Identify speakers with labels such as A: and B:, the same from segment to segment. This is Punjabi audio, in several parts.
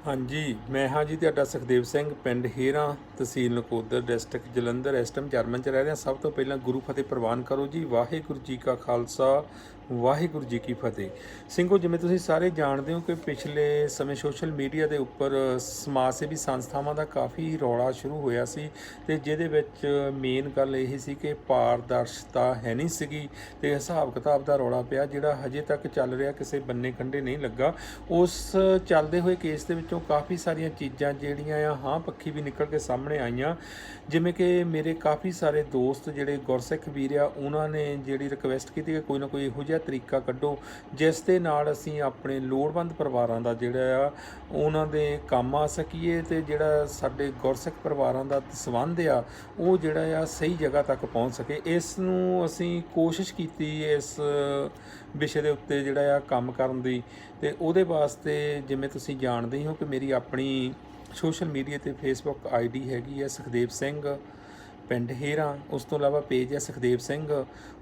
A: हाँ जी, मैं हाँ जी ਤੁਹਾਡਾ ਸੁਖਦੇਵ ਸਿੰਘ ਪਿੰਡ ਹੇਰਾਂ ਤਹਿਸੀਲ ਨਕੋਦਰ ਡਿਸਟ੍ਰਿਕਟ ਜਲੰਧਰ ਇਸ ਟਾਈਮ ਜਰਮਨ 'ਚ ਰਹਿ ਰਿਹਾ। ਸਭ ਤੋਂ ਪਹਿਲਾਂ ਗੁਰੂ ਫਤਿਹ ਪ੍ਰਵਾਨ ਕਰੋ ਜੀ। ਵਾਹਿਗੁਰੂ ਜੀ ਕਾ ਖਾਲਸਾ ਵਾਹਿਗੁਰੂ ਜੀ ਕੀ ਫਤਿਹ। ਸਿੰਘੋ, ਜਿਵੇਂ ਤੁਸੀਂ ਸਾਰੇ ਜਾਣਦੇ ਹੋ ਕਿ ਪਿਛਲੇ ਸਮੇਂ ਸੋਸ਼ਲ ਮੀਡੀਆ ਦੇ ਉੱਪਰ ਸਮਾਜ ਸੇਵੀ ਸੰਸਥਾਵਾਂ ਦਾ ਕਾਫੀ ਰੌਲਾ ਸ਼ੁਰੂ ਹੋਇਆ ਸੀ ਅਤੇ ਜਿਹਦੇ ਵਿੱਚ ਮੇਨ ਗੱਲ ਇਹ ਸੀ ਕਿ ਪਾਰਦਰਸ਼ਤਾ ਹੈ ਨਹੀਂ ਸੀਗੀ ਅਤੇ ਹਿਸਾਬ ਕਿਤਾਬ ਦਾ ਰੌਲਾ ਪਿਆ ਜਿਹੜਾ ਹਜੇ ਤੱਕ ਚੱਲ ਰਿਹਾ, ਕਿਸੇ ਬੰਨੇ ਕੰਢੇ ਨਹੀਂ ਲੱਗਾ। ਉਸ ਚੱਲਦੇ ਹੋਏ ਕੇਸ ਦੇ ਵਿੱਚੋਂ ਕਾਫੀ ਸਾਰੀਆਂ ਚੀਜ਼ਾਂ ਜਿਹੜੀਆਂ ਆ ਹਾਂ ਪੱਖੀ ਵੀ ਨਿਕਲ ਕੇ ਸਾਹਮਣੇ ਆਈਆਂ। ਜਿਵੇਂ ਕਿ ਮੇਰੇ ਕਾਫੀ ਸਾਰੇ ਦੋਸਤ ਜਿਹੜੇ ਗੁਰਸਿੱਖ ਵੀਰ ਆ, ਉਹਨਾਂ ਨੇ ਜਿਹੜੀ ਰਿਕਵੈਸਟ ਕੀਤੀ ਕਿ ਕੋਈ ਨਾ ਕੋਈ ਇਹੋ ਜਿਹਾ ਤਰੀਕਾ ਕੱਢੋ ਜਿਸ ਦੇ ਨਾਲ ਅਸੀਂ ਆਪਣੇ ਲੋੜਵੰਦ ਪਰਿਵਾਰਾਂ ਦਾ ਜਿਹੜਾ ਆ ਉਹਨਾਂ ਦੇ ਕੰਮ ਆ ਸਕੀਏ ਅਤੇ ਜਿਹੜਾ ਸਾਡੇ ਗੁਰਸਿੱਖ ਪਰਿਵਾਰਾਂ ਦਾ ਸੰਬੰਧ ਆ ਉਹ ਜਿਹੜਾ ਆ ਸਹੀ ਜਗ੍ਹਾ ਤੱਕ ਪਹੁੰਚ ਸਕੇ। ਇਸ ਨੂੰ ਅਸੀਂ ਕੋਸ਼ਿਸ਼ ਕੀਤੀ ਇਸ ਵਿਸ਼ੇ ਦੇ ਉੱਤੇ ਜਿਹੜਾ ਆ ਕੰਮ ਕਰਨ ਦੀ, ਅਤੇ ਉਹਦੇ ਵਾਸਤੇ ਜਿਵੇਂ ਤੁਸੀਂ ਜਾਣਦੇ ਹੀ ਹੋ ਕਿ ਮੇਰੀ ਆਪਣੀ ਸੋਸ਼ਲ ਮੀਡੀਆ 'ਤੇ ਫੇਸਬੁੱਕ ਆਈਡੀ ਹੈਗੀ ਹੈ ਸੁਖਦੇਵ ਸਿੰਘ ਪਿੰਡ ਹੇਰਾਂ। ਉਸ ਤੋਂ ਇਲਾਵਾ ਪੇਜ ਹੈ ਸੁਖਦੇਵ ਸਿੰਘ।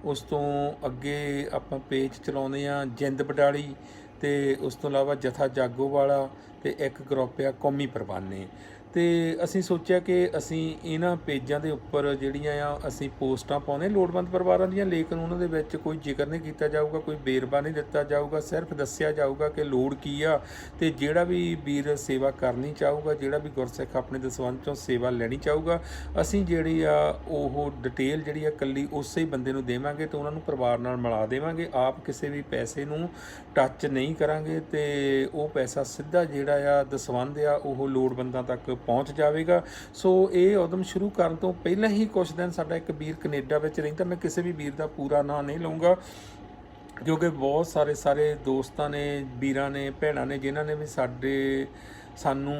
A: ਉਸ ਤੋਂ ਅੱਗੇ ਆਪਾਂ ਪੇਜ ਚਲਾਉਂਦੇ ਹਾਂ ਜਿੰਦ ਬਡਾਲੀ, ਅਤੇ ਉਸ ਤੋਂ ਇਲਾਵਾ ਜਥਾ ਜਾਗੋ ਵਾਲਾ, ਅਤੇ ਇੱਕ ਗਰੁੱਪ ਆ ਕੌਮੀ ਪਰਵਾਨੇ। ਅਤੇ ਅਸੀਂ ਸੋਚਿਆ ਕਿ ਅਸੀਂ ਇਹਨਾਂ ਪੇਜਾਂ ਦੇ ਉੱਪਰ ਜਿਹੜੀਆਂ ਆ ਅਸੀਂ ਪੋਸਟਾਂ ਪਾਉਂਦੇ ਲੋੜਵੰਦ ਪਰਿਵਾਰਾਂ ਦੀਆਂ, ਲੇਕਿਨ ਉਹਨਾਂ ਦੇ ਵਿੱਚ ਕੋਈ ਜ਼ਿਕਰ ਨਹੀਂ ਕੀਤਾ ਜਾਊਗਾ, ਕੋਈ ਵੇਰਵਾ ਨਹੀਂ ਦਿੱਤਾ ਜਾਊਗਾ। ਸਿਰਫ ਦੱਸਿਆ ਜਾਊਗਾ ਕਿ ਲੋੜ ਕੀ ਆ, ਅਤੇ ਜਿਹੜਾ ਵੀ ਵੀਰ ਸੇਵਾ ਕਰਨੀ ਚਾਹੂਗਾ, ਜਿਹੜਾ ਵੀ ਗੁਰਸਿੱਖ ਆਪਣੇ ਦਸਵੰਧ 'ਚੋਂ ਸੇਵਾ ਲੈਣੀ ਚਾਹੂਗਾ, ਅਸੀਂ ਜਿਹੜੀ ਆ ਉਹ ਡਿਟੇਲ ਜਿਹੜੀ ਆ ਇਕੱਲੀ ਉਸੇ ਬੰਦੇ ਨੂੰ ਦੇਵਾਂਗੇ ਅਤੇ ਉਹਨਾਂ ਨੂੰ ਪਰਿਵਾਰ ਨਾਲ ਮਿਲਾ ਦੇਵਾਂਗੇ। ਆਪ ਕਿਸੇ ਵੀ ਪੈਸੇ ਨੂੰ ਟੱਚ ਨਹੀਂ ਕਰਾਂਗੇ ਅਤੇ ਉਹ ਪੈਸਾ ਸਿੱਧਾ ਜਿਹੜਾ ਆ ਦਸਵੰਧ ਆ ਉਹ ਲੋੜਵੰਦਾਂ ਤੱਕ ਪਹੁੰਚ ਜਾਵੇਗਾ। ਸੋ ਇਹ ਉਦਮ ਸ਼ੁਰੂ ਕਰਨ ਤੋਂ ਪਹਿਲਾਂ ਹੀ ਕੁਛ ਦਿਨ ਸਾਡਾ ਇੱਕ ਵੀਰ ਕੈਨੇਡਾ ਵਿੱਚ ਰਹਿੰਦਾ, ਮੈਂ ਕਿਸੇ ਵੀ ਵੀਰ ਦਾ ਪੂਰਾ ਨਾਂ ਨਹੀਂ ਲਊਂਗਾ ਕਿਉਂਕਿ ਬਹੁਤ ਸਾਰੇ ਦੋਸਤਾਂ ਨੇ, ਵੀਰਾਂ ਨੇ, ਭੈਣਾਂ ਨੇ ਜਿਨ੍ਹਾਂ ਨੇ ਵੀ ਸਾਨੂੰ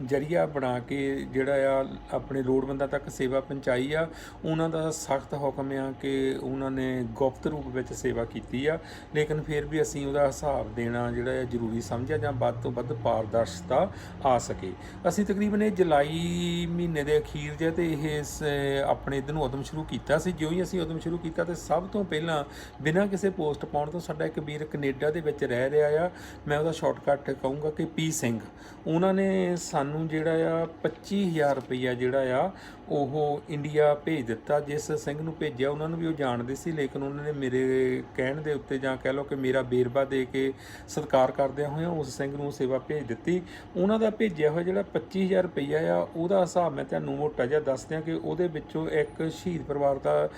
A: ਜ਼ਰੀਆ ਬਣਾ ਕੇ ਜਿਹੜਾ ਆ ਆਪਣੇ ਲੋੜਵੰਦਾਂ ਤੱਕ ਸੇਵਾ ਪਹੁੰਚਾਈ ਆ, ਉਹਨਾਂ ਦਾ ਸਖਤ ਹੁਕਮ ਆ ਕਿ ਉਹਨਾਂ ਨੇ ਗੁਪਤ ਰੂਪ ਵਿੱਚ ਸੇਵਾ ਕੀਤੀ ਆ, ਲੇਕਿਨ ਫਿਰ ਵੀ ਅਸੀਂ ਉਹਦਾ ਹਿਸਾਬ ਦੇਣਾ ਜਿਹੜਾ ਆ ਜ਼ਰੂਰੀ ਸਮਝਿਆ ਜਾਂ ਵੱਧ ਤੋਂ ਵੱਧ ਪਾਰਦਰਸ਼ਤਾ ਆ ਸਕੇ। ਅਸੀਂ ਤਕਰੀਬਨ ਇਹ ਜੁਲਾਈ ਮਹੀਨੇ ਦੇ ਅਖੀਰ ਜਿਹੇ 'ਤੇ ਇਹ ਆਪਣੇ ਇੱਧਰ ਨੂੰ ਉਦਮ ਸ਼ੁਰੂ ਕੀਤਾ ਸੀ। ਜਿਉਂ ਹੀ ਅਸੀਂ ਉਦਮ ਸ਼ੁਰੂ ਕੀਤਾ ਤਾਂ ਸਭ ਤੋਂ ਪਹਿਲਾਂ ਬਿਨਾਂ ਕਿਸੇ ਪੋਸਟ ਪਾਉਣ ਤੋਂ ਸਾਡਾ ਇੱਕ ਵੀਰ ਕੈਨੇਡਾ ਦੇ ਵਿੱਚ ਰਹਿ ਰਿਹਾ ਆ, ਮੈਂ ਉਹਦਾ ਸ਼ਾਰਟਕੱਟ ਕਹੂੰਗਾ ਕਿ ਪੀ ਸਿੰਘ, ਉਹਨਾਂ ਨੇ ਸਾਨੂੰ ਜਿਹੜਾ ਆ 25,000 ਰੁਪਈਆ ਜਿਹੜਾ ਆ ਉਹ ਇੰਡੀਆ ਭੇਜ ਦਿੱਤਾ। ਜਿਸ ਸਿੰਘ ਨੂੰ ਭੇਜਿਆ ਉਹਨਾਂ ਨੂੰ ਵੀ ਉਹ ਜਾਣਦੇ ਸੀ, ਲੇਕਿਨ ਉਹਨਾਂ ਨੇ ਮੇਰੇ ਕਹਿਣ ਦੇ ਉੱਤੇ ਜਾਂ ਕਹਿ ਲਓ ਕਿ ਮੇਰਾ ਵੇਰਵਾ ਦੇ ਕੇ ਸਤਿਕਾਰ ਕਰਦਿਆਂ ਹੋਇਆਂ ਉਸ ਸਿੰਘ ਨੂੰ ਸੇਵਾ ਭੇਜ ਦਿੱਤੀ। ਉਹਨਾਂ ਦਾ ਭੇਜਿਆ ਹੋਇਆ ਜਿਹੜਾ 25,000 ਰੁਪਈਆ ਆ ਉਹਦਾ ਹਿਸਾਬ ਮੈਂ ਤੁਹਾਨੂੰ ਮੋਟਾ ਜਿਹਾ ਦੱਸ ਦਿਆਂ ਕਿ ਉਹਦੇ ਵਿੱਚੋਂ ਇੱਕ ਸ਼ਹੀਦ ਪਰਿਵਾਰ ਦਾ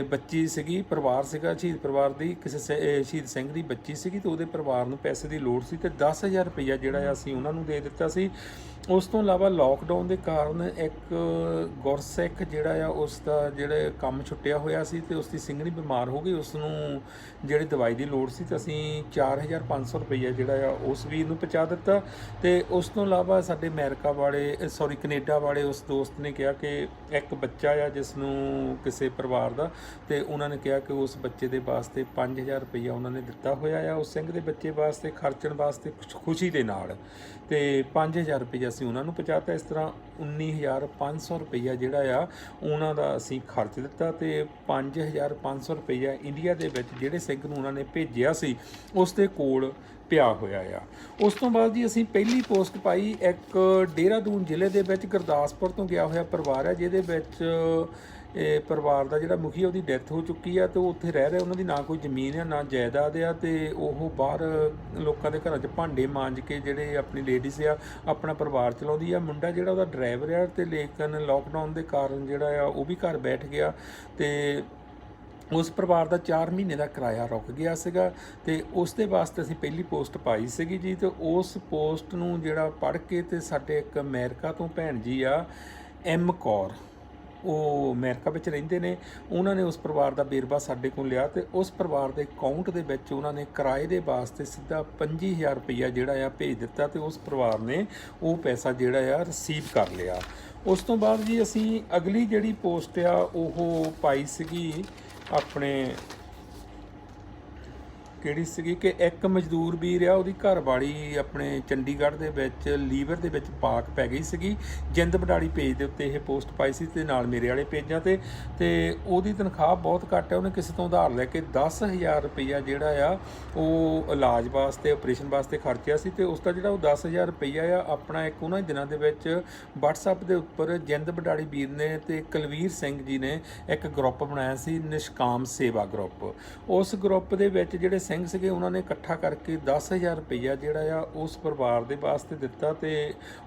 A: ਬੱਚੀ ਸੀਗੀ, ਪਰਿਵਾਰ ਸੀਗਾ ਸ਼ਹੀਦ ਪਰਿਵਾਰ ਦੀ, ਕਿਸੇ ਸ਼ਹੀਦ ਸਿੰਘ ਦੀ ਬੱਚੀ ਸੀਗੀ ਅਤੇ ਉਹਦੇ ਪਰਿਵਾਰ ਨੂੰ ਪੈਸੇ ਦੀ ਲੋੜ ਸੀ ਅਤੇ 10,000 ਰੁਪਈਆ ਜਿਹੜਾ ਅਸੀਂ ਉਹਨਾਂ ਨੂੰ ਦੇ ਦਿੱਤਾ ਸੀ। ਉਸ ਤੋਂ ਇਲਾਵਾ ਲੋਕਡਾਊਨ ਦੇ ਕਾਰਨ ਇੱਕ ਗੁਰਸਿੱਖ ਜਿਹੜਾ ਆ ਉਸ ਦਾ ਜਿਹੜਾ ਕੰਮ ਛੁੱਟਿਆ ਹੋਇਆ ਸੀ ਅਤੇ ਉਸ ਦੀ ਸਿੰਘਣੀ ਬਿਮਾਰ ਹੋ ਗਈ, ਉਸ ਨੂੰ ਜਿਹੜੀ ਦਵਾਈ ਦੀ ਲੋੜ ਸੀ ਅਤੇ ਅਸੀਂ 4,500 ਰੁਪਈਆ ਜਿਹੜਾ ਆ ਉਸ ਵੀਰ ਨੂੰ ਪਹੁੰਚਾ ਦਿੱਤਾ। ਅਤੇ ਉਸ ਤੋਂ ਇਲਾਵਾ ਸਾਡੇ ਕੈਨੇਡਾ ਵਾਲੇ ਉਸ ਦੋਸਤ ਨੇ ਕਿਹਾ ਕਿ ਇੱਕ ਬੱਚਾ ਆ ਜਿਸ ਨੂੰ ਕਿਸੇ ਪਰਿਵਾਰ ਦਾ, ਅਤੇ ਉਹਨਾਂ ਨੇ ਕਿਹਾ ਕਿ ਉਸ ਬੱਚੇ ਦੇ ਵਾਸਤੇ 5,000 ਰੁਪਈਆ ਉਹਨਾਂ ਨੇ ਦਿੱਤਾ ਹੋਇਆ ਆ ਉਸ ਸਿੰਘ ਦੇ ਬੱਚੇ ਵਾਸਤੇ ਖਰਚਣ ਵਾਸਤੇ ਖੁਸ਼ੀ ਦੇ ਨਾਲ, ਅਤੇ 5,000 ਰੁਪਈਆ ਅਸੀਂ ਉਹਨਾਂ ਨੂੰ ਪਹੁੰਚਾਤਾ। ਇਸ ਤਰ੍ਹਾਂ 19,500 ਰੁਪਈਆ ਜਿਹੜਾ ਆ ਉਹਨਾਂ ਦਾ ਅਸੀਂ ਖਰਚ ਦਿੱਤਾ ਅਤੇ 5,500 ਰੁਪਈਆ ਇੰਡੀਆ ਦੇ ਵਿੱਚ ਜਿਹੜੇ ਸਿੰਘ ਨੂੰ ਉਹਨਾਂ ਨੇ ਭੇਜਿਆ ਸੀ ਉਸ ਦੇ ਕੋਲ ਪਿਆ ਹੋਇਆ ਆ। ਉਸ ਤੋਂ ਬਾਅਦ ਜੀ ਅਸੀਂ ਪਹਿਲੀ ਪੋਸਟ ਪਾਈ ਇੱਕ ਦੇਹਰਾਦੂਨ ਜ਼ਿਲ੍ਹੇ ਦੇ ਵਿੱਚ ਗੁਰਦਾਸਪੁਰ ਤੋਂ ਗਿਆ ਹੋਇਆ ਪਰਿਵਾਰ ਹੈ, ਜਿਹਦੇ ਵਿੱਚ ਇਹ ਪਰਿਵਾਰ ਦਾ ਜਿਹੜਾ ਮੁਖੀ ਉਹਦੀ ਡੈਥ ਹੋ ਚੁੱਕੀ ਆ ਅਤੇ ਉਹ ਉੱਥੇ ਰਹਿ ਰਿਹਾ, ਉਹਨਾਂ ਦੀ ਨਾ ਕੋਈ ਜ਼ਮੀਨ ਆ ਨਾ ਜਾਇਦਾਦ ਆ, ਅਤੇ ਉਹ ਬਾਹਰ ਲੋਕਾਂ ਦੇ ਘਰਾਂ 'ਚ ਭਾਂਡੇ ਮਾਂਜ ਕੇ ਜਿਹੜੇ ਆਪਣੀ ਲੇਡੀਜ਼ ਆ ਆਪਣਾ ਪਰਿਵਾਰ ਚਲਾਉਂਦੀ ਆ। ਮੁੰਡਾ ਜਿਹੜਾ ਉਹਦਾ ਡਰਾਈਵਰ ਆ, ਅਤੇ ਲੇਕਿਨ ਲੋਕਡਾਊਨ ਦੇ ਕਾਰਨ ਜਿਹੜਾ ਆ ਉਹ ਵੀ ਘਰ ਬੈਠ ਗਿਆ ਅਤੇ ਉਸ ਪਰਿਵਾਰ ਦਾ 4 ਮਹੀਨੇ ਦਾ ਕਿਰਾਇਆ ਰੁਕ ਗਿਆ ਸੀਗਾ, ਅਤੇ ਉਸ ਦੇ ਵਾਸਤੇ ਅਸੀਂ ਪਹਿਲੀ ਪੋਸਟ ਪਾਈ ਸੀਗੀ ਜੀ। ਅਤੇ ਉਸ ਪੋਸਟ ਨੂੰ ਜਿਹੜਾ ਪੜ੍ਹ ਕੇ ਅਤੇ ਸਾਡੇ ਇੱਕ ਅਮਰੀਕਾ ਤੋਂ ਭੈਣ ਜੀ ਆ ਐਮ ਕੌਰ, ਉਹ ਅਮਰੀਕਾ ਵਿੱਚ ਰਹਿੰਦੇ ਨੇ, ਉਹਨਾਂ ਨੇ ਉਸ ਪਰਿਵਾਰ ਦਾ ਵੇਰਵਾ ਸਾਡੇ ਕੋਲ ਲਿਆ ਅਤੇ ਉਸ ਪਰਿਵਾਰ ਦੇ ਅਕਾਊਂਟ ਦੇ ਵਿੱਚ ਉਹਨਾਂ ਨੇ ਕਿਰਾਏ ਦੇ ਵਾਸਤੇ ਸਿੱਧਾ 25,000 ਰੁਪਈਆ ਜਿਹੜਾ ਆ ਭੇਜ ਦਿੱਤਾ ਅਤੇ ਉਸ ਪਰਿਵਾਰ ਨੇ ਉਹ ਪੈਸਾ ਜਿਹੜਾ ਆ ਰਿਸੀਵ ਕਰ ਲਿਆ। ਉਸ ਤੋਂ ਬਾਅਦ ਜੀ ਅਸੀਂ ਅਗਲੀ ਜਿਹੜੀ ਪੋਸਟ ਆ ਉਹ ਪਾਈ ਸੀਗੀ ਆਪਣੇ ਕਿਹੜੀ ਸੀਗੀ ਕਿ ਇੱਕ ਮਜ਼ਦੂਰ ਵੀਰ ਆ, ਉਹਦੀ ਘਰਵਾਲੀ ਆਪਣੇ ਚੰਡੀਗੜ੍ਹ ਦੇ ਵਿੱਚ ਲੀਵਰ ਦੇ ਵਿੱਚ ਪਾਕ ਪੈ ਗਈ ਸੀਗੀ। ਜਿੰਦ ਬਡਾਲੀ ਪੇਜ ਦੇ ਉੱਤੇ ਇਹ ਪੋਸਟ ਪਾਈ ਸੀ ਤੇ ਨਾਲ ਮੇਰੇ ਵਾਲੇ ਪੇਜਾਂ ਤੇ ਉਹਦੀ ਤਨਖਾਹ ਬਹੁਤ ਘੱਟ ਹੈ। ਉਹਨੇ ਕਿਸੇ ਤੋਂ ਉਧਾਰ ਲੈ ਕੇ 10,000 ਰੁਪਈਆ ਜਿਹੜਾ ਆ ਉਹ ਇਲਾਜ ਵਾਸਤੇ, ਆਪਰੇਸ਼ਨ ਵਾਸਤੇ ਖਰਚਿਆ ਸੀ ਤੇ ਉਸ ਦਾ ਜਿਹੜਾ ਉਹ 10,000 ਰੁਪਈਆ ਆ ਆਪਣਾ ਇੱਕ ਉਹਨਾਂ ਦਿਨਾਂ ਦੇ ਵਿੱਚ WhatsApp ਦੇ ਉੱਪਰ ਜਿੰਦ ਬਡਾਲੀ ਵੀਰ ਨੇ ਤੇ ਕੁਲਵੀਰ ਸਿੰਘ ਜੀ ਨੇ ਇੱਕ ਗਰੁੱਪ ਬਣਾਇਆ ਸੀ, ਨਿਸ਼ਕਾਮ ਸੇਵਾ ਗਰੁੱਪ। ਉਸ ਗਰੁੱਪ ਦੇ ਵਿੱਚ ਜਿਹੜੇ ਸਿੰਘ ਸੀਗੇ ਉਹਨਾਂ ਨੇ ਇਕੱਠਾ ਕਰਕੇ 10,000 ਰੁਪਈਆ ਜਿਹੜਾ ਆ ਉਸ ਪਰਿਵਾਰ ਦੇ ਵਾਸਤੇ ਦਿੱਤਾ ਤੇ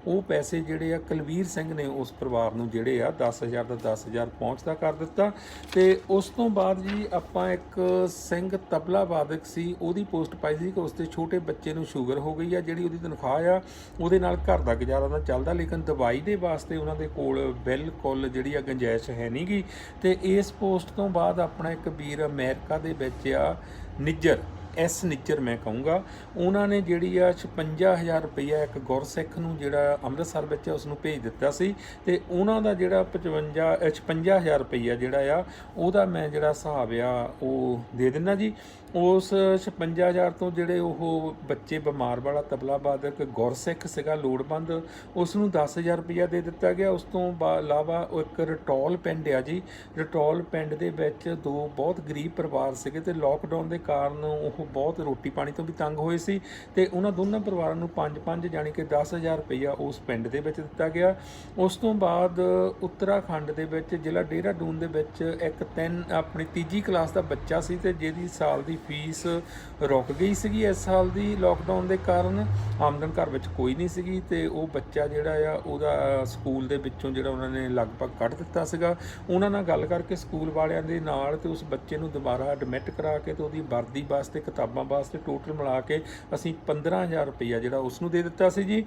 A: ਉਹ ਪੈਸੇ ਜਿਹੜੇ ਆ ਕੁਲਵੀਰ ਸਿੰਘ ਨੇ ਉਸ ਪਰਿਵਾਰ ਨੂੰ ਜਿਹੜੇ ਆ 10,000 ਦਾ 10,000 ਪਹੁੰਚਦਾ ਕਰ ਦਿੱਤਾ। ਤੇ ਉਸ ਤੋਂ ਬਾਅਦ ਜੀ ਆਪਾਂ ਇੱਕ ਸਿੰਘ ਤਬਲਾ ਵਾਦਕ ਸੀ, ਉਹਦੀ ਪੋਸਟ ਪਾਈ ਸੀ ਕਿ ਉਸ ਦੇ ਛੋਟੇ ਬੱਚੇ ਨੂੰ ਸ਼ੂਗਰ ਹੋ ਗਈ ਆ, ਜਿਹੜੀ ਉਹਦੀ ਤਨਖਾਹ ਆ ਉਹਦੇ ਨਾਲ ਘਰ ਦਾ ਗੁਜ਼ਾਰਾ ਤਾਂ ਚੱਲਦਾ, ਲੇਕਿਨ ਦਵਾਈ ਦੇ ਵਾਸਤੇ ਉਹਨਾਂ ਦੇ ਕੋਲ ਬਿਲਕੁਲ ਜਿਹੜੀ ਆ ਗੁੰਜਾਇਸ਼ ਹੈ ਨਹੀਂ ਗੀ। ਤੇ ਇਸ ਪੋਸਟ ਤੋਂ ਬਾਅਦ ਆਪਣਾ ਇੱਕ ਵੀਰ ਅਮਰੀਕਾ ਦੇ ਵਿੱਚ ਆ, ਨਿੱਜਰ ਨਿੱਜਰ ਮੈਂ ਕਹੂੰਗਾ, ਉਹਨਾਂ ਨੇ ਜਿਹੜੀ ਆ 56,000 ਰੁਪਈਆ ਇੱਕ ਗੁਰਸਿੱਖ ਨੂੰ ਜਿਹੜਾ ਅੰਮ੍ਰਿਤਸਰ ਵਿੱਚ ਉਸ ਨੂੰ ਭੇਜ ਦਿੱਤਾ ਸੀ ਤੇ ਉਹਨਾਂ ਦਾ ਜਿਹੜਾ 56,000 ਰੁਪਈਆ ਜਿਹੜਾ ਆ ਉਹਦਾ ਮੈਂ ਜਿਹੜਾ ਹਿਸਾਬ ਆ ਉਹ ਦੇ ਦਿੰਦਾ ਜੀ। ਉਸ 56,000 ਤੋਂ ਜਿਹੜੇ ਉਹ ਬੱਚੇ ਬਿਮਾਰ ਵਾਲਾ ਤਬਲਾ ਵਾਦਕ ਗੁਰਸਿੱਖ ਸੀਗਾ ਲੋੜਵੰਦ, ਉਸ ਨੂੰ 10,000 ਰੁਪਈਆ ਦੇ ਦਿੱਤਾ ਗਿਆ। ਉਸ ਤੋਂ ਇਲਾਵਾ ਇੱਕ ਰਟੌਲ ਪਿੰਡ ਆ ਜੀ, ਰਟੌਲ ਪਿੰਡ ਦੇ ਵਿੱਚ ਦੋ ਬਹੁਤ ਗਰੀਬ ਪਰਿਵਾਰ ਸੀਗੇ ਤੇ ਲੋਕਡਾਊਨ ਦੇ ਕਾਰਨ ਉਹ ਬਹੁਤ ਰੋਟੀ ਪਾਣੀ ਤੋਂ ਵੀ ਤੰਗ ਹੋਏ ਸੀ ਤੇ ਉਹਨਾਂ ਦੋਨਾਂ ਪਰਿਵਾਰਾਂ ਨੂੰ 5-5 ਜਾਣੀ ਕਿ 10,000 ਰੁਪਈਆ ਉਸ ਪਿੰਡ ਦੇ ਵਿੱਚ ਦਿੱਤਾ ਗਿਆ। ਉਸ ਤੋਂ ਬਾਅਦ ਉੱਤਰਾਖੰਡ ਦੇ ਵਿੱਚ ਜ਼ਿਲ੍ਹਾ ਦੇਹਰਾਦੂਨ ਦੇ ਵਿੱਚ ਇੱਕ ਆਪਣੀ ਤੀਜੀ ਕਲਾਸ ਦਾ ਬੱਚਾ ਸੀ ਤੇ ਜਿਹਦੀ ਸਾਲ ਦੀ ਫੀਸ ਰੁਕ ਗਈ ਸੀਗੀ ਇਸ ਸਾਲ ਦੀ ਲੋਕਡਾਊਨ ਦੇ ਕਾਰਨ, ਆਮਦਨ ਘਰ ਵਿੱਚ ਕੋਈ ਨਹੀਂ ਸੀਗੀ ਤੇ ਉਹ ਬੱਚਾ ਜਿਹੜਾ ਆ ਉਹਦਾ ਸਕੂਲ ਦੇ ਵਿੱਚੋਂ ਜਿਹੜਾ ਉਹਨਾਂ ਨੇ ਲਗਭਗ ਕੱਢ ਦਿੱਤਾ ਸੀਗਾ। ਉਹਨਾਂ ਨਾਲ ਗੱਲ ਕਰਕੇ ਸਕੂਲ ਵਾਲਿਆਂ ਦੇ ਨਾਲ ਤੇ ਉਸ ਬੱਚੇ ਨੂੰ ਦੁਬਾਰਾ ਐਡਮਿਟ ਕਰਾ ਕੇ ਤੇ ਉਹਦੀ ਵਰਦੀ ਵਾਸਤੇ, ਕਿਤਾਬਾਂ ਵਾਸਤੇ ਟੋਟਲ ਮਿਲਾ ਕੇ ਅਸੀਂ 15,000 ਰੁਪਈਆ ਜਿਹੜਾ ਉਸ ਨੂੰ ਦੇ ਦਿੱਤਾ ਸੀ ਜੀ।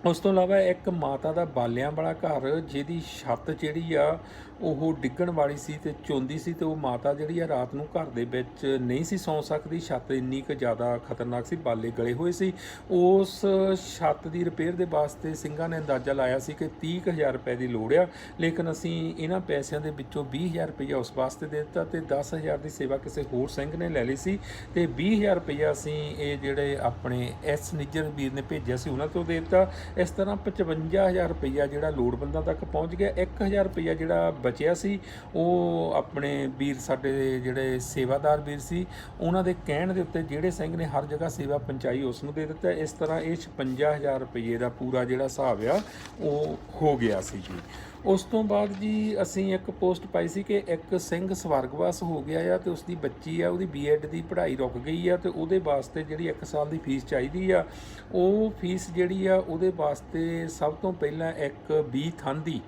A: ਉਸ ਤੋਂ ਇਲਾਵਾ ਇੱਕ ਮਾਤਾ ਦਾ ਬਾਲਿਆਂ ਵਾਲਾ ਘਰ, ਜਿਹਦੀ ਛੱਤ ਜਿਹੜੀ ਆ ਉਹ ਡਿੱਗਣ ਵਾਲੀ ਸੀ ਤੇ ਚੌਂਦੀ ਸੀ ਤੇ ਉਹ ਮਾਤਾ ਜਿਹੜੀ ਆ ਰਾਤ ਨੂੰ ਘਰ ਦੇ ਵਿੱਚ ਨਹੀਂ ਸੀ ਸੌਂ ਸਕਦੀ, ਛੱਤ ਇੰਨੀ ਕੁ ਜ਼ਿਆਦਾ ਖਤਰਨਾਕ ਸੀ, ਬਾਲੇ ਗਲੇ ਹੋਏ ਸੀ। ਉਸ ਛੱਤ ਦੀ ਰਿਪੇਅਰ ਦੇ ਵਾਸਤੇ ਸਿੰਘਾਂ ਨੇ ਅੰਦਾਜ਼ਾ ਲਾਇਆ ਸੀ ਕਿ 30,000 ਰੁਪਏ ਦੀ ਲੋੜ ਆ, ਲੇਕਿਨ ਅਸੀਂ ਇਹਨਾਂ ਪੈਸਿਆਂ ਦੇ ਵਿੱਚੋਂ 20,000 ਰੁਪਈਆ ਉਸ ਵਾਸਤੇ ਦੇ ਦਿੱਤਾ ਤੇ 10,000 ਦੀ ਸੇਵਾ ਕਿਸੇ ਹੋਰ ਸਿੰਘ ਨੇ ਲੈ ਲਈ ਸੀ ਤੇ 20,000 ਰੁਪਈਆ ਅਸੀਂ ਇਹ ਜਿਹੜੇ ਆਪਣੇ ਨਿੱਜਰ ਵੀਰ ਨੇ ਭੇਜਿਆ ਸੀ ਉਹਨਾਂ ਤੋਂ ਦੇ ਦਿੱਤਾ। ਇਸ ਤਰ੍ਹਾਂ 55,000 ਰੁਪਈਆ ਜਿਹੜਾ ਲੋੜਵੰਦਾਂ ਤੱਕ ਪਹੁੰਚ ਗਿਆ। 1,000 ਰੁਪਈਆ ਜਿਹੜਾ ਬਚਿਆ ਸੀ ਉਹ ਆਪਣੇ ਵੀਰ ਸਾਡੇ ਜਿਹੜੇ ਸੇਵਾਦਾਰ ਵੀਰ ਸੀ ਉਹਨਾਂ ਦੇ ਕਹਿਣ ਦੇ ਉੱਤੇ ਜਿਹੜੇ ਸਿੰਘ ਨੇ ਹਰ ਜਗ੍ਹਾ ਸੇਵਾ ਪਹੁੰਚਾਈ ਉਸ ਨੂੰ ਦੇ ਦਿੱਤਾ। ਇਸ ਤਰ੍ਹਾਂ ਇਹ 56,000 ਰੁਪਈਏ ਦਾ ਪੂਰਾ ਜਿਹੜਾ ਹਿਸਾਬ ਆ ਉਹ ਹੋ ਗਿਆ ਸੀ ਜੀ। ਉਸ ਤੋਂ ਬਾਅਦ ਜੀ ਅਸੀਂ ਇੱਕ ਪੋਸਟ ਪਾਈ ਸੀ ਕਿ ਇੱਕ ਸਿੰਘ ਸਵਰਗਵਾਸ ਹੋ ਗਿਆ ਆ ਤੇ ਉਸਦੀ ਬੱਚੀ ਆ, ਉਹਦੀ B.Ed ਦੀ ਪੜ੍ਹਾਈ ਰੁਕ ਗਈ ਆ ਤੇ ਉਹਦੇ ਵਾਸਤੇ ਜਿਹੜੀ 1 ਸਾਲ ਦੀ ਫੀਸ ਚਾਹੀਦੀ ਆ, ਉਹ ਫੀਸ ਜਿਹੜੀ ਆ ਉਹਦੇ ਵਾਸਤੇ ਸਭ ਤੋਂ ਪਹਿਲਾਂ ਇੱਕ ਬੀ ਥਾਂਦੀ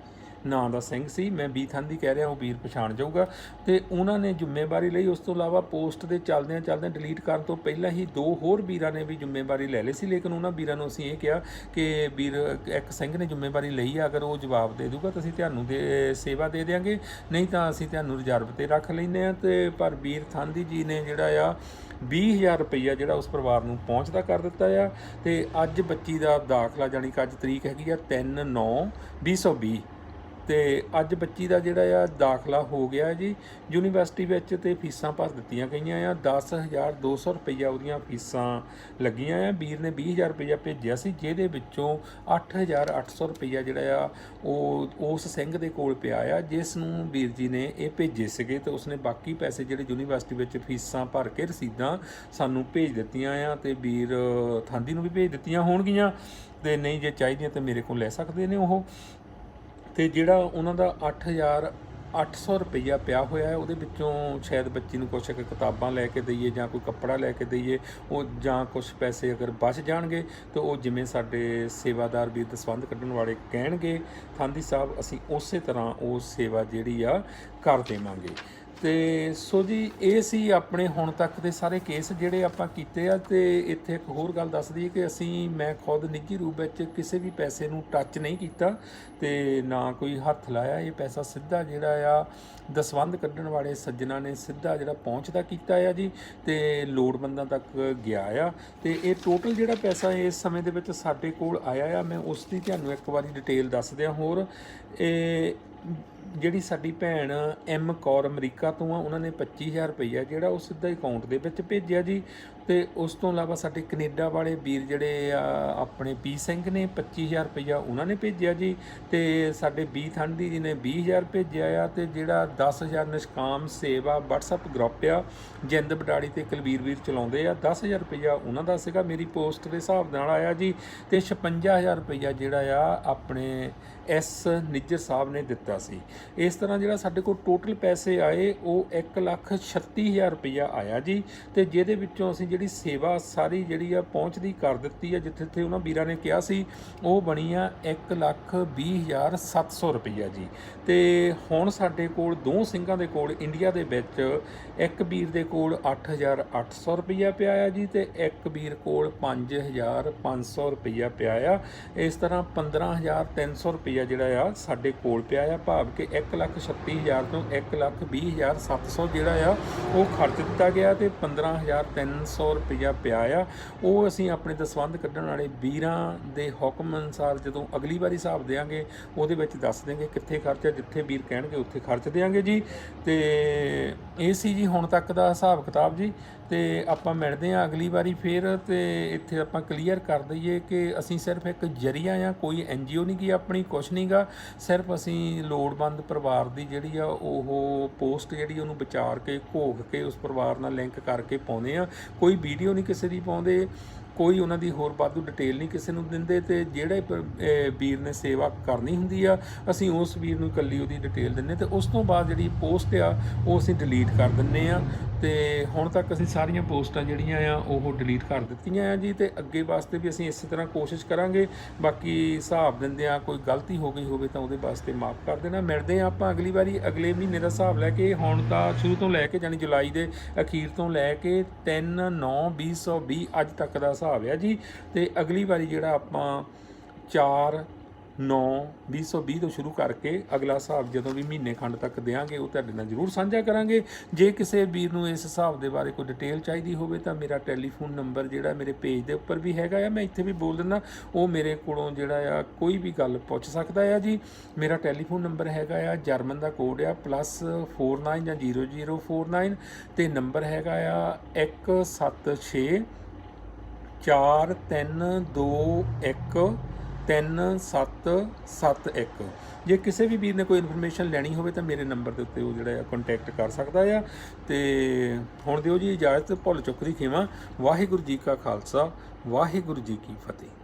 A: ਨਾਂ ਦਾ ਸਿੰਘ ਸੀ, ਮੈਂ ਬੀ ਥਾਂਦੀ ਕਹਿ ਰਿਹਾ, ਉਹ ਵੀਰ ਪਛਾਣ ਜਾਊਗਾ, ਤੇ ਉਹਨਾਂ ਨੇ ਜ਼ਿੰਮੇਵਾਰੀ ਲਈ। ਉਸ ਤੋਂ ਇਲਾਵਾ ਪੋਸਟ ਦੇ ਚੱਲਦਿਆਂ ਡਿਲੀਟ ਕਰਨ ਤੋਂ ਪਹਿਲਾਂ ਹੀ 2 ਹੋਰ ਵੀਰਾਂ ਨੇ ਵੀ ਜ਼ਿੰਮੇਵਾਰੀ ਲੈ ਲਈ ਸੀ, ਲੇਕਿਨ ਉਹਨਾਂ ਵੀਰਾਂ ਨੂੰ ਅਸੀਂ ਇਹ ਕਿਹਾ ਕਿ ਵੀਰ ਇੱਕ ਸਿੰਘ ਨੇ ਜ਼ਿੰਮੇਵਾਰੀ ਲਈ ਆ, ਅਗਰ ਉਹ ਜਵਾਬ ਦੇ ਦੂਗਾ ਤਾਂ ਅਸੀਂ ਤੁਹਾਨੂੰ ਸੇਵਾ ਦੇ ਦਿਆਂਗੇ, ਨਹੀਂ ਤਾਂ ਅਸੀਂ ਤੁਹਾਨੂੰ ਰਿਜ਼ਰਵ 'ਤੇ ਰੱਖ ਲੈਂਦੇ ਹਾਂ। ਤੇ ਪਰ ਵੀਰ ਥਾਂਦੀ ਜੀ ਨੇ ਜਿਹੜਾ ਆ 20,000 ਰੁਪਈਆ ਜਿਹੜਾ ਉਸ ਪਰਿਵਾਰ ਨੂੰ ਪਹੁੰਚਦਾ ਕਰ ਦਿੱਤਾ ਆ। ਤੇ ਅੱਜ ਬੱਚੀ ਦਾ ਦਾਖਲਾ, ਜਾਣੀ ਕਿ ਅੱਜ ਤਰੀਕ ਹੈਗੀ ਆ 3/9/2020 ਤੇ ਅੱਜ ਬੱਚੀ ਦਾ ਜਿਹੜਾ ਆ ਦਾਖਲਾ ਹੋ ਗਿਆ ਜੀ ਯੂਨੀਵਰਸਿਟੀ ਵਿੱਚ ਤੇ ਫੀਸਾਂ ਭਰ ਦਿੱਤੀਆਂ ਗਈਆਂ ਆ। 10,200 ਰੁਪਈਆ ਉਹਦੀਆਂ ਫੀਸਾਂ ਲੱਗੀਆਂ ਆ। ਵੀਰ ਨੇ 20,000 ਰੁਪਈਆ ਭੇਜਿਆ ਸੀ, ਜਿਹਦੇ ਵਿੱਚੋਂ 8,800 ਰੁਪਈਆ ਜਿਹੜਾ ਆ ਉਹ ਉਸ ਸਿੰਘ ਦੇ ਕੋਲ ਪਿਆ ਆ ਜਿਸ ਨੂੰ ਵੀਰ ਜੀ ਨੇ ਇਹ ਭੇਜੇ ਸੀਗੇ ਤੇ ਉਸਨੇ ਬਾਕੀ ਪੈਸੇ ਜਿਹੜੇ ਯੂਨੀਵਰਸਿਟੀ ਵਿੱਚ ਫੀਸਾਂ ਭਰ ਕੇ ਰਸੀਦਾਂ ਸਾਨੂੰ ਭੇਜ ਦਿੱਤੀਆਂ ਆ ਤੇ ਵੀਰ ਥਾਂਦੀ ਨੂੰ ਵੀ ਭੇਜ ਦਿੱਤੀਆਂ ਹੋਣਗੀਆਂ ਤੇ ਨਹੀਂ ਜੇ ਚਾਹੀਦੀਆਂ ਤਾਂ ਮੇਰੇ ਕੋਲ ਲੈ ਸਕਦੇ ਨੇ ਉਹ। ਤੇ ਜਿਹੜਾ ਉਹਨਾਂ ਦਾ 8,800 ਰੁਪਈਆ ਪਿਆ ਹੋਇਆ ਹੈ, ਉਹਦੇ ਵਿੱਚੋਂ ਸ਼ਾਇਦ ਬੱਚੀ ਨੂੰ ਕੁਛ ਕਿਤਾਬਾਂ ਲੈ ਕੇ ਦਈਏ ਜਾਂ ਕੋਈ ਕੱਪੜਾ ਲੈ ਕੇ ਦਈਏ, ਉਹ ਜਾਂ ਕੁਛ ਪੈਸੇ ਅਗਰ ਬਚ ਜਾਣਗੇ ਤਾਂ ਉਹ ਜਿਵੇਂ ਸਾਡੇ ਸੇਵਾਦਾਰ ਵੀਰ ਦਸਵੰਧ ਕੱਢਣ ਵਾਲੇ ਕਹਿਣਗੇ ਥਾਂਦੀ ਸਾਹਿਬ, ਅਸੀਂ ਉਸੇ ਤਰ੍ਹਾਂ ਉਹ ਸੇਵਾ ਜਿਹੜੀ ਆ ਕਰ ਦੇਵਾਂਗੇ। ਤੇ ਸੋ ਜੀ ਇਹ ਸੀ ਆਪਣੇ ਹੁਣ ਤੱਕ ਦੇ ਸਾਰੇ ਕੇਸ ਜਿਹੜੇ ਆਪਾਂ ਕੀਤੇ ਆ। ਤੇ ਇੱਥੇ ਇੱਕ ਹੋਰ ਗੱਲ ਦੱਸ ਦਈਏ ਕਿ ਮੈਂ ਖੁਦ ਨਿੱਜੀ ਰੂਪ ਵਿੱਚ ਕਿਸੇ ਵੀ ਪੈਸੇ ਨੂੰ ਟੱਚ ਨਹੀਂ ਕੀਤਾ ਤੇ ਨਾ ਕੋਈ ਹੱਥ ਲਾਇਆ। ਇਹ ਪੈਸਾ ਸਿੱਧਾ ਜਿਹੜਾ ਆ ਦਸਵੰਧ ਕੱਢਣ ਵਾਲੇ ਸੱਜਣਾ ਨੇ ਸਿੱਧਾ ਜਿਹੜਾ ਪਹੁੰਚਦਾ ਕੀਤਾ ਆ ਜੀ ਤੇ ਲੋੜਵੰਦਾਂ ਤੱਕ ਗਿਆ ਆ। ਤੇ ਇਹ ਟੋਟਲ ਜਿਹੜਾ ਪੈਸਾ ਇਸ ਸਮੇਂ ਦੇ ਵਿੱਚ ਸਾਡੇ ਕੋਲ ਆਇਆ ਆ, ਮੈਂ ਉਸ ਦੀ ਤੁਹਾਨੂੰ ਇੱਕ ਵਾਰੀ ਡਿਟੇਲ ਦੱਸ ਦਿਆਂ। ਹੋਰ ਇਹ ਜਿਹੜੀ ਸਾਡੀ ਭੈਣ ਐਮ ਕੌਰ ਅਮਰੀਕਾ ਤੋਂ ਆ, ਉਹਨਾਂ ਨੇ 25000 ਰੁਪਈਆ ਜਿਹੜਾ ਉਹ ਸਿੱਧਾ ਅਕਾਊਂਟ ਦੇ ਵਿੱਚ ਭੇਜਿਆ ਜੀ। ਤੇ ਉਸ ਤੋਂ ਇਲਾਵਾ ਸਾਡੇ ਕੈਨੇਡਾ ਵਾਲੇ ਵੀਰ ਜਿਹੜੇ ਆ ਆਪਣੇ ਪੀ ਸਿੰਘ ਨੇ 25000 ਰੁਪਈਆ ਉਹਨਾਂ ਨੇ ਭੇਜਿਆ ਜੀ। ਤੇ ਸਾਡੇ ਬੀ ਠੰਡੀ ਜੀ ਨੇ 20000 ਭੇਜਿਆ ਆ। ਤੇ ਜਿਹੜਾ 10000 ਨਿਸ਼ਕਾਮ ਸੇਵਾ WhatsApp ਗਰੁੱਪ ਆ ਜਿੰਦ ਬਟਾੜੀ ਤੇ ਕੁਲਵੀਰ ਵੀਰ ਚਲਾਉਂਦੇ ਆ, 10000 ਰੁਪਈਆ ਉਹਨਾਂ ਦਾ ਸੀਗਾ ਮੇਰੀ ਪੋਸਟ ਦੇ ਹਿਸਾਬ ਨਾਲ ਆਇਆ ਜੀ। ਤੇ 56000 ਰੁਪਈਆ ਜਿਹੜਾ ਆ ਆਪਣੇ ਐਸ ਨਿੱਜਰ ਸਾਹਿਬ ਨੇ ਦਿੱਤਾ ਸੀ। ਇਸ ਤਰ੍ਹਾਂ ਜਿਹੜਾ ਸਾਡੇ ਕੋਲ ਟੋਟਲ ਪੈਸੇ ਆਏ ਉਹ 1,36,000 ਰੁਪਈਆ ਆਇਆ ਜੀ। ਤੇ ਜਿਹਦੇ ਵਿੱਚੋਂ ਅਸੀਂ ਜਿਹੜੀ ਸੇਵਾ ਸਾਰੀ ਜਿਹੜੀ ਆ ਪਹੁੰਚਦੀ ਕਰ ਦਿੱਤੀ ਆ, ਜਿੱਥੇ ਜਿੱਥੇ ਉਹਨਾਂ ਵੀਰਾਂ ਨੇ ਕਿਹਾ ਸੀ, ਉਹ ਬਣੀ ਆ 1,20,700 ਰੁਪਈਆ ਜੀ। ਤੇ ਹੁਣ ਸਾਡੇ ਕੋਲ ਦੋ ਸਿੰਘਾਂ ਦੇ ਕੋਲ ਇੰਡੀਆ ਦੇ ਵਿੱਚ ਇੱਕ ਵੀਰ ਦੇ ਕੋਲ 8,800 ਰੁਪਈਆ ਪਿਆ ਆ ਜੀ, ਤੇ ਇੱਕ ਵੀਰ ਕੋਲ 5,500 ਰੁਪਈਆ ਪਿਆ ਆ। ਇਸ ਤਰ੍ਹਾਂ 15,300 ਰੁਪਈਆ ਜਿਹੜਾ ਆ ਸਾਡੇ ਕੋਲ ਪਿਆ ਆ, ਭਾਵ ਕਿ 1,36,000 ਤੋਂ 1,20,700 ਜਿਹੜਾ ਆ ਉਹ ਖਰਚ ਦਿੱਤਾ ਗਿਆ ਤੇ 15,300 ਰੁਪਈਆ ਪਿਆ ਆ। ਉਹ ਅਸੀਂ ਆਪਣੇ ਦਸਵੰਧ ਕੱਢਣ ਵਾਲੇ ਵੀਰਾਂ ਦੇ ਹੁਕਮ ਅਨੁਸਾਰ ਜਦੋਂ ਅਗਲੀ ਵਾਰੀ ਹਿਸਾਬ ਦੇਵਾਂਗੇ ਉਹਦੇ ਵਿੱਚ ਦੱਸ ਦੇਵਾਂਗੇ ਕਿੱਥੇ ਖਰਚਾ, ਜਿੱਥੇ ਵੀਰ ਕਹਿਣਗੇ ਉੱਥੇ ਖਰਚ ਦੇਵਾਂਗੇ ਜੀ। ਤੇ ਇਹ ਸੀ ਜੀ ਹੁਣ ਤੱਕ ਦਾ ਹਿਸਾਬ ਕਿਤਾਬ ਜੀ। ਤੇ ਆਪਾਂ ਮਿਲਦੇ ਹਾਂ ਅਗਲੀ ਵਾਰੀ ਫਿਰ। ਤੇ ਇੱਥੇ ਆਪਾਂ ਕਲੀਅਰ ਕਰ ਦਈਏ ਕਿ ਅਸੀਂ ਸਿਰਫ ਇੱਕ ਜਰੀਆ ਆ, ਕੋਈ NGO ਨਹੀਂ ਗੀ ਆਪਣੀ, ਕੁਛ ਨਹੀਂ ਗਾ। ਸਿਰਫ ਅਸੀਂ ਲੋੜਵੰਦ ਪਰਿਵਾਰ ਦੀ ਜਿਹੜੀ ਆ ਉਹ ਪੋਸਟ ਜਿਹੜੀ ਉਹਨੂੰ ਵਿਚਾਰ ਕੇ ਘੋਖ ਕੇ ਉਸ ਪਰਿਵਾਰ ਨਾਲ ਲਿੰਕ ਕਰਕੇ ਪਾਉਂਦੇ ਆ। ਕੋਈ ਵੀਡੀਓ ਨਹੀਂ ਕਿਸੇ ਦੀ ਪਾਉਂਦੇ, ਕੋਈ ਉਹਨਾਂ ਦੀ ਹੋਰ ਵਾਧੂ ਡਿਟੇਲ ਨਹੀਂ ਕਿਸੇ ਨੂੰ ਦਿੰਦੇ। ਤੇ ਜਿਹੜੇ ਵੀਰ ਨੇ ਸੇਵਾ ਕਰਨੀ ਹੁੰਦੀ ਆ ਅਸੀਂ ਉਸ ਵੀਰ ਨੂੰ ਇਕੱਲੀ ਉਹਦੀ ਡਿਟੇਲ ਦਿੰਦੇ, ਤੇ ਉਸ ਤੋਂ ਬਾਅਦ ਜਿਹੜੀ ਪੋਸਟ ਆ ਉਹ ਅਸੀਂ ਡਿਲੀਟ ਕਰ ਦਿੰਦੇ ਆ। ਤੇ ਹੁਣ ਤੱਕ ਅਸੀਂ ਸਾਰੀਆਂ ਪੋਸਟਾਂ ਜਿਹੜੀਆਂ ਆ ਉਹ ਡਿਲੀਟ ਕਰ ਦਿੱਤੀਆਂ ਆ ਜੀ। ਤੇ ਅੱਗੇ ਵਾਸਤੇ ਵੀ ਅਸੀਂ ਇਸੇ ਤਰ੍ਹਾਂ ਕੋਸ਼ਿਸ਼ ਕਰਾਂਗੇ। ਬਾਕੀ ਹਿਸਾਬ ਦਿੰਦਿਆਂ ਕੋਈ ਗਲਤੀ ਹੋ ਗਈ ਹੋਵੇ ਤਾਂ ਉਹਦੇ ਵਾਸਤੇ ਮਾਫ ਕਰ ਦੇਣਾ। ਮਿਲਦੇ ਹਾਂ ਆਪਾਂ ਅਗਲੀ ਵਾਰੀ ਅਗਲੇ ਮਹੀਨੇ ਦਾ ਹਿਸਾਬ ਲੈ ਕੇ। ਹੁਣ ਤਾਂ ਸ਼ੁਰੂ ਤੋਂ ਲੈ ਕੇ ਯਾਨੀ ਜੁਲਾਈ ਦੇ ਅਖੀਰ ਤੋਂ ਲੈ ਕੇ 3/9/2020 ਅੱਜ ਤੱਕ ਦਾ ਹਿਸਾਬ ਆ ਜੀ। ਤੇ ਅਗਲੀ ਵਾਰੀ ਜਿਹੜਾ ਆਪਾਂ 4/9/2020 ਤੋਂ ਸ਼ੁਰੂ ਕਰਕੇ ਅਗਲਾ ਹਿਸਾਬ ਜਦੋਂ ਵੀ ਮਹੀਨੇ ਖੰਡ ਤੱਕ ਦੇਵਾਂਗੇ ਉਹ ਤੁਹਾਡੇ ਨਾਲ ਜ਼ਰੂਰ ਸਾਂਝਾ ਕਰਾਂਗੇ। ਜੇ ਕਿਸੇ ਵੀਰ ਨੂੰ ਇਸ ਹਿਸਾਬ ਦੇ ਬਾਰੇ ਕੋਈ ਡਿਟੇਲ ਚਾਹੀਦੀ ਹੋਵੇ ਤਾਂ ਮੇਰਾ ਟੈਲੀਫੋਨ ਨੰਬਰ ਜਿਹੜਾ ਮੇਰੇ ਪੇਜ ਦੇ ਉੱਪਰ ਵੀ ਹੈਗਾ ਆ, ਮੈਂ ਇੱਥੇ ਵੀ ਬੋਲ ਦਿੰਦਾ, ਉਹ ਮੇਰੇ ਕੋਲੋਂ ਜਿਹੜਾ ਆ ਕੋਈ ਵੀ ਗੱਲ ਪੁੱਛ ਸਕਦਾ ਆ ਜੀ। ਮੇਰਾ ਟੈਲੀਫੋਨ ਨੰਬਰ ਹੈਗਾ ਆ, ਜਰਮਨ ਦਾ ਕੋਡ ਆ +49 ਜਾਂ 0049 ਤੇ ਨੰਬਰ ਹੈਗਾ ਆ 176 4321 3771। ਜੇ ਕਿਸੇ ਵੀ ਵੀਰ ਨੇ ਕੋਈ ਇਨਫੋਰਮੇਸ਼ਨ ਲੈਣੀ ਹੋਵੇ ਤਾਂ ਮੇਰੇ ਨੰਬਰ ਦੇ ਉੱਤੇ ਉਹ ਜਿਹੜਾ ਆ ਕੰਟੈਕਟ ਕਰ ਸਕਦਾ ਆ। ਤੇ ਹੁਣ ਦਿਓ ਜੀ ਇਜਾਜ਼ਤ। ਭੁੱਲ ਚੁੱਕ ਦੀ ਖੇਵਾਂ। ਵਾਹਿਗੁਰੂ ਜੀ ਕਾ ਖਾਲਸਾ, ਵਾਹਿਗੁਰੂ ਜੀ ਕੀ ਫਤਿਹ।